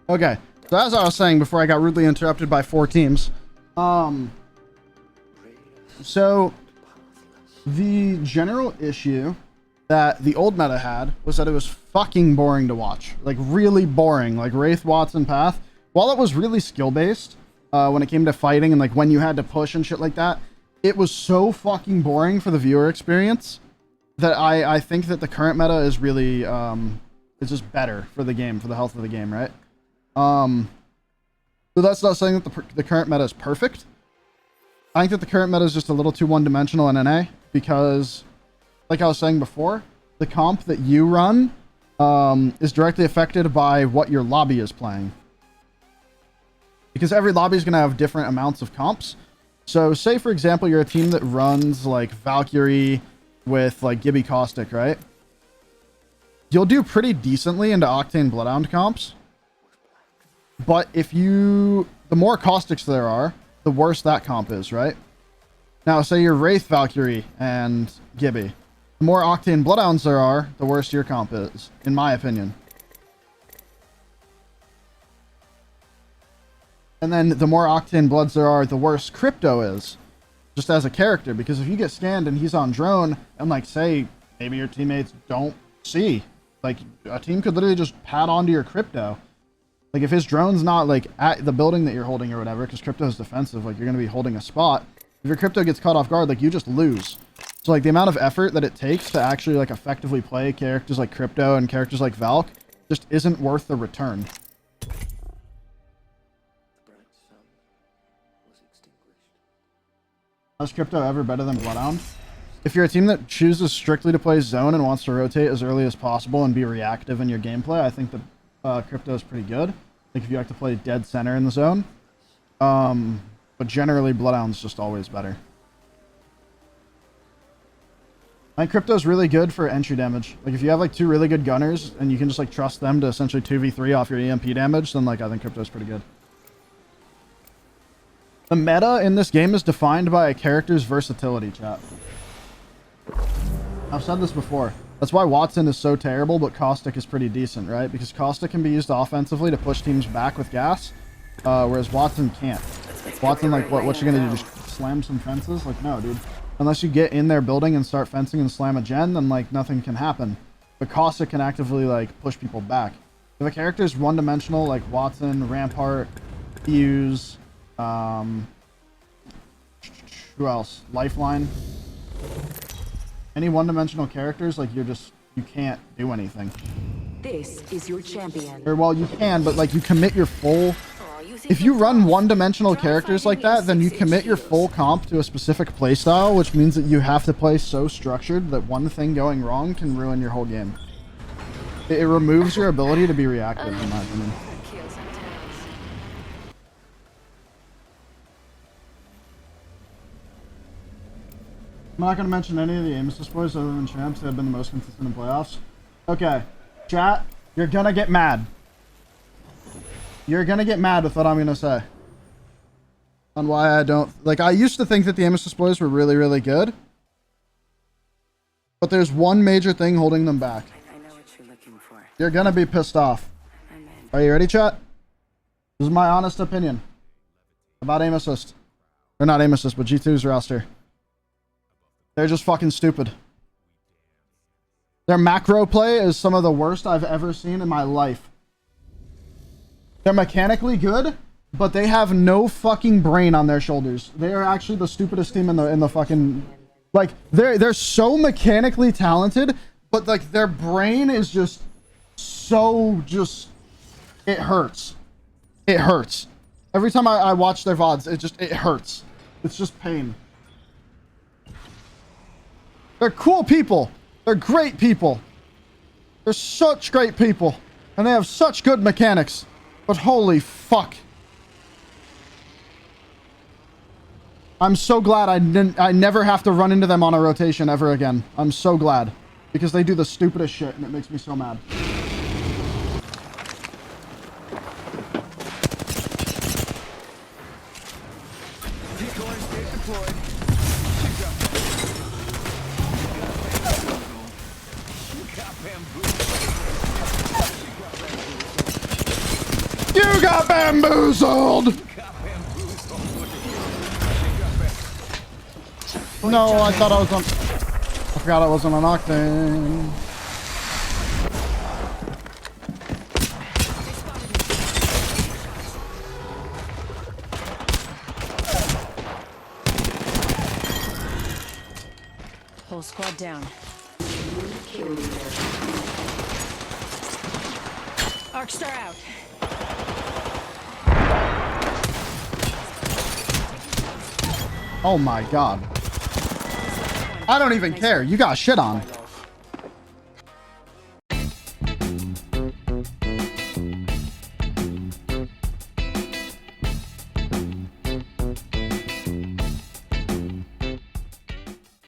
Okay, so as I was saying before I got rudely interrupted by 4 teams, so the general issue that the old meta had was that it was fucking boring to watch. Like, really boring. Like, Wraith, Watson, Path, while it was really skill-based, when it came to fighting and, like, when you had to push and shit like that, it was so fucking boring for the viewer experience that I think that the current meta is really, is just better for the game, for the health of the game, right? So that's not saying that the current meta is perfect. I think that the current meta is just a little too one-dimensional in NA, because, like I was saying before, the comp that you run is directly affected by what your lobby is playing. Because every lobby is going to have different amounts of comps. So say, for example, you're a team that runs like Valkyrie with like Gibby Caustic, right? You'll do pretty decently into Octane Bloodhound comps. But if you... the more Caustics there are, the worse that comp is, right? Now, say you're Wraith, Valkyrie, and Gibby. The more Octane Bloodhounds there are, the worse your comp is, in my opinion. And then the more Octane Bloods there are, the worse Crypto is, just as a character. Because if you get scanned and he's on drone, and like, say, maybe your teammates don't see, like, a team could literally just pad onto your Crypto. Like, if his drone's not, like, at the building that you're holding or whatever, because Crypto is defensive, like, you're going to be holding a spot. If your Crypto gets caught off guard, like, you just lose. So, like, the amount of effort that it takes to actually, like, effectively play characters like Crypto and characters like Valk just isn't worth the return. Is Crypto ever better than Bloodhound? If you're a team that chooses strictly to play zone and wants to rotate as early as possible and be reactive in your gameplay, I think that Crypto is pretty good. Like, if you like to play dead center in the zone. But generally, Bloodhound's just always better. I think Crypto's really good for entry damage. Like, if you have, like, 2 really good gunners and you can just, like, trust them to essentially 2v3 off your EMP damage, then, like, I think Crypto's pretty good. The meta in this game is defined by a character's versatility, chat. I've said this before. That's why Watson is so terrible, but Caustic is pretty decent, right? Because Caustic can be used offensively to push teams back with gas, whereas Watson can't. Watson, like, what you gonna do? Just slam some fences? Like, no, dude. Unless you get in their building and start fencing and slam a gen, then, like, nothing can happen. But Caustic can actively, like, push people back. If a character is one-dimensional, like Watson, Rampart, Fuse, who else? Lifeline. Any one-dimensional characters, like, you can't do anything. This is your champion. Or, well, you can, but, like, you commit your full... if you run one-dimensional characters like that, then you commit your full comp to a specific playstyle, which means that you have to play so structured that one thing going wrong can ruin your whole game. It removes your ability to be reactive, in my opinion. I'm not going to mention any of the aim assist boys other than champs that have been the most consistent in playoffs. Okay, chat, you're going to get mad. You're going to get mad with what I'm going to say. On why I don't... like, I used to think that the aim assist boys were really, really good. But there's one major thing holding them back. I know what you're looking for. You're going to be pissed off. Are you ready, chat? This is my honest opinion about aim assist. Or not aim assist, but G2's roster. They're just fucking stupid. Their macro play is some of the worst I've ever seen in my life. They're mechanically good, but they have no fucking brain on their shoulders. They are actually the stupidest team in the fucking... like, they're so mechanically talented, but, like, their brain is just so just... it hurts. It hurts. Every time I watch their VODs, it hurts. It's just pain. They're cool people. They're great people. They're such great people. And they have such good mechanics. But holy fuck. I'm so glad I never have to run into them on a rotation ever again. I'm so glad. Because they do the stupidest shit and it makes me so mad. got bamboozled! No, I thought I was on... I forgot I wasn't on Octane. Whole squad down. Arcstar out. Oh my god. I don't even care. You got shit on.